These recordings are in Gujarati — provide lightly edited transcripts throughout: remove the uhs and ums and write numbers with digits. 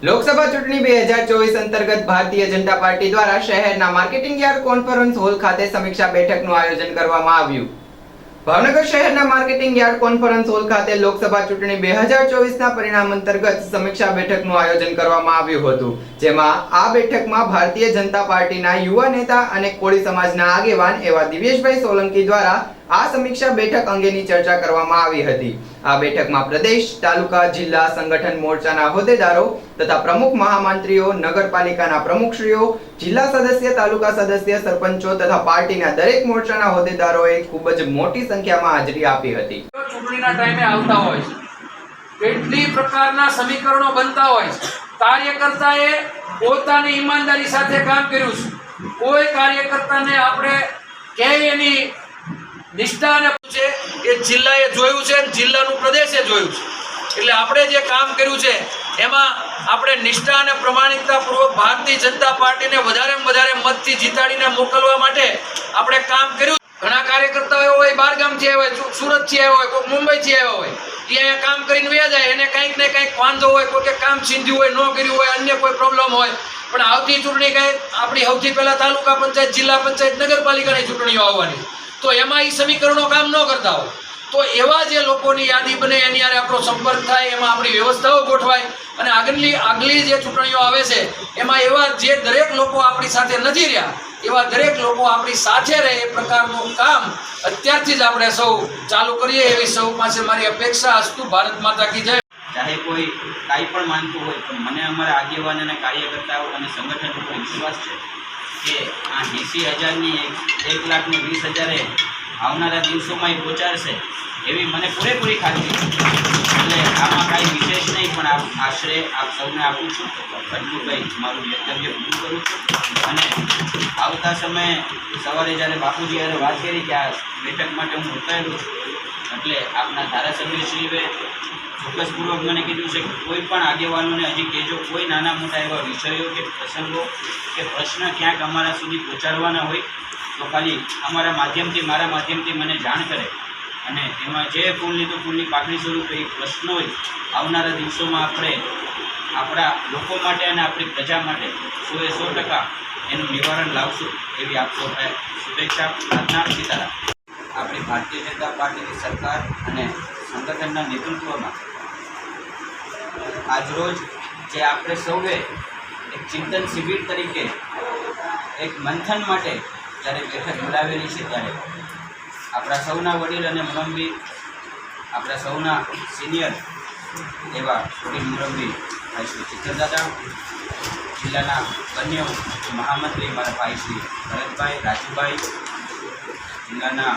લોકસભા ચૂંટણી 2024 અંતર્ગત ભારતીય જનતા પાર્ટી દ્વારા શહેરના માર્કેટિંગ યાર્ડ કોન્ફરન્સ હોલ ખાતે સમીક્ષા બેઠકનું આયોજન કરવામાં આવ્યું। ભાવનગર શહેરના માર્કેટિંગ યાર્ડ કોન્ફરન્સ હોલ ખાતે લોકસભા ચૂંટણી 2024ના પરિણામ અંતર્ગત સમીક્ષા બેઠકનું આયોજન કરવામાં આવ્યું હતું, જેમાં આ બેઠકમાં ભારતીય જનતા પાર્ટીના યુવા નેતા અને કોળી સમાજના આગેવાન એવા દિવ્યેશભાઈ સોલંકી દ્વારા આ સમીક્ષા બેઠક અંગેની ચર્ચા કરવામાં આવી હતી। આ બેઠકમાં પ્રદેશ, તાલુકા, જિલ્લા સંગઠન મોરચાના હોદ્દેદારો તથા પ્રમુખ મહામંત્રીઓ, નગરપાલિકાના પ્રમુખશ્રીઓ, જિલ્લા સદસ્ય, તાલુકા સદસ્ય, સરપંચો તથા પાર્ટીના દરેક મોરચાના હોદ્દેદારોએ ખૂબ જ મોટી સંખ્યામાં હાજરી આપી હતી। ચૂંટણીના ટાઈમે આવતા હોય છે, કેટલી પ્રકારના સમીકરણો બનતા હોય છે। કાર્યકર્તાએ પોતાની ઈમાનદારી સાથે કામ કર્યું છે। કોઈ કાર્યકર્તાને આપણે ક્યાંય એની નિષ્ઠા અને છે એ જિલ્લાએ જોયું છે, જિલ્લાનું પ્રદેશે જોયું છે। એટલે આપણે જે કામ કર્યું છે એમાં આપણે નિષ્ઠા અને પ્રમાણિકતાપૂર્વક ભારતીય જનતા પાર્ટીને વધારેમાં વધારે મતથી જીતાડીને મોકલવા માટે આપણે કામ કર્યું। ઘણા કાર્યકર્તાઓ હોય, બહાર ગામથી આવ્યા હોય, સુરતથી આવ્યા હોય, કોઈ મુંબઈથી આવ્યા હોય, એ અહીંયા કામ કરીને વ્યા જાય, એને કંઈક ને કંઈક વાંધો હોય, કોઈ કામ છીંધ્યું હોય, ન કર્યું હોય, અન્ય કોઈ પ્રોબ્લેમ હોય, પણ આવતી ચૂંટણી કંઈ આપણી સૌથી પહેલાં તાલુકા પંચાયત, જિલ્લા પંચાયત, નગરપાલિકાની ચૂંટણીઓ આવવાની, તો એમાં એ સમીકરણો કામ ન કરતા હોય તો એવા જે લોકોની યાદી બને એની હારે આપણો સંપર્ક થાય, એમાં આપણી વ્યવસ્થાઓ ગોઠવાય અને આગલી જે ચૂંટણીઓ આવે છે એમાં એવા જે દરેક લોકો આપણી સાથે નથી રહ્યા એવા દરેક લોકો આપણી સાથે રહે એ પ્રકારનું કામ અત્યારથી જ આપણે સૌ ચાલુ કરીએ એવી સૌ પાસે મારી અપેક્ષા। અસ્તુ ભારત માતા કી જય। ચાહે કોઈ કાંઈ પણ માનતું હોય પણ મને અમારા આગેવાન અને કાર્યકર્તાઓ અને સંગઠન ઉપર વિશ્વાસ છે કે આ 80,000ની 1,20,000 આવનારા દિવસોમાં એ પહોંચાડશે એવી મને પૂરેપૂરી ખાતરી છે। એટલે આમાં કાંઈ વિશેષ નહીં, પણ આશરે આપ સૌને આપું છું। એટલું મારું વ્યક્તવ્ય પૂરું કરું છું અને આવતા સમયે સવારે જ્યારે બાપુજી યારે વાત કરી કે આ બેઠક માટે હું રોકાયેલો છું, એટલે આપના ધારાસભ્યશ્રીએ ચોક્કસપૂર્વક મને કીધું છે કે કોઈ પણ આગેવાનોને હજી કહેજો, કોઈ નાના મોટા એવા વિષયો કે પ્રસંગો કે પ્રશ્ન ક્યાંક અમારા સુધી પહોંચાડવાના હોય તો ખાલી અમારા માધ્યમથી, મારા માધ્યમથી મને જાણ કરે અને એમાં જે ફૂલની તો ફૂલની પાકડી સ્વરૂપે એક પ્રશ્ન હોય આવનારા દિવસોમાં આપણે આપણા લોકો માટે અને આપણી પ્રજા માટે 100% એનું નિવારણ લાવશું એવી આપ સૌને શુભેચ્છા, પ્રાર્થના, સીતારામ। આપણી ભારતીય જનતા પાર્ટીની સરકાર અને સંગઠનના નેતૃત્વમાં આજરોજ જે આપણે સૌએ એક ચિંતન શિબિર તરીકે એક મંથન માટે જ્યારે બેઠક બોલાવેલી છે ત્યારે આપણા સૌના વડીલ અને મુરબ્બી, આપણા સૌના સિનિયર એવા વડીલ મુરબ્બી ભાઈ શ્રી ચિત્તરદાદા, જિલ્લાના બંને મહામંત્રી મારા ભાઈ શ્રી ભરતભાઈ, રાજુભાઈ, જિલ્લાના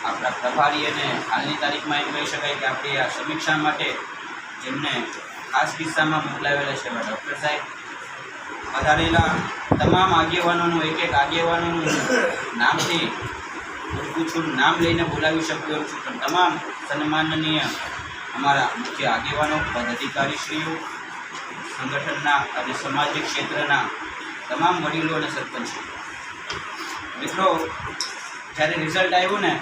આપણા પ્રભારી અને હાલની તારીખમાં એમ કહી શકાય કે આપણી આ સમીક્ષા માટે જેમને ખાસ કિસ્સામાં મોકલાવેલા છે એવા ડૉક્ટર સાહેબ, વધારેલા તમામ આગેવાનોનું એક આગેવાનોનું નામથી પૂછું નામ લઈને બોલાવી શકતો છું, પણ તમામ સન્માનનીય અમારા મુખ્ય આગેવાનો, પદાધિકારીશ્રીઓ, સંગઠનના અને સામાજિક ક્ષેત્રના તમામ વડીલો અને સરપંચો મિત્રો, જ્યારે રિઝલ્ટ આવ્યું ને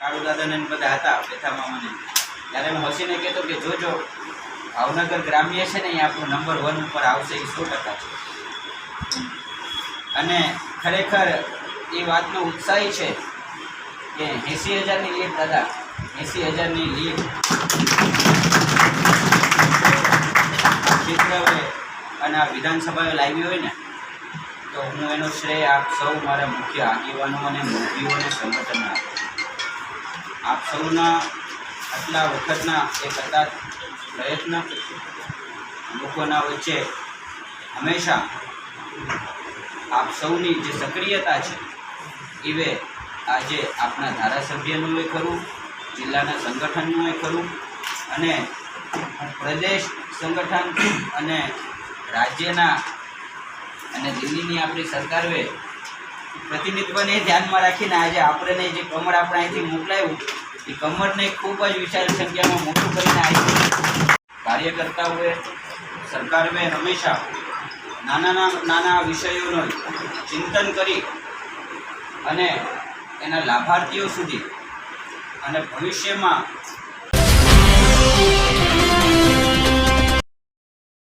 કાળુ દાદાને બધા હતા બેઠા મામાને, ત્યારે હું હસીને કહેતો કે જોજો ભાવનગર ગ્રામ્ય છે ને એ આપણું નંબર 1 ઉપર આવશે, એ 100% છે। અને ખરેખર એ વાતનો ઉત્સાહી છે કે 80,000ની લીડ, દાદા 80,000ની લીડ ક્ષેત્રે અને આ વિધાનસભાએ લાવી હોય ને તો હું એનો શ્રેય આપ સૌ મારા મુખ્ય આગેવાનો અને મંત્રીઓ અને સંગઠનના આપ સૌના આટલા વખતના એક અતાત પ્રયત્ન લોકોના વચ્ચે હંમેશા આપ સૌની જે સક્રિયતા છે એવે આજે આપણા ધારાસભ્યનું એ ખરું, જિલ્લાના સંગઠનનું એ ખરું અને પ્રદેશ સંગઠન અને રાજ્યના અને દિલ્હીની આપણી સરકારોએ પ્રતિનિધિત્વને ધ્યાનમાં રાખીને આજે આપણને જે કમળ આપણે અહીંથી મોકલાયું એ કમળને ખૂબ જ વિશાળ સંખ્યામાં મોટું કરીને આવી કાર્યકર્તાઓએ, સરકારોએ હંમેશા નાના વિષયોનું ચિંતન કરી અને એના લાભાર્થીઓ સુધી અને ભવિષ્યમાં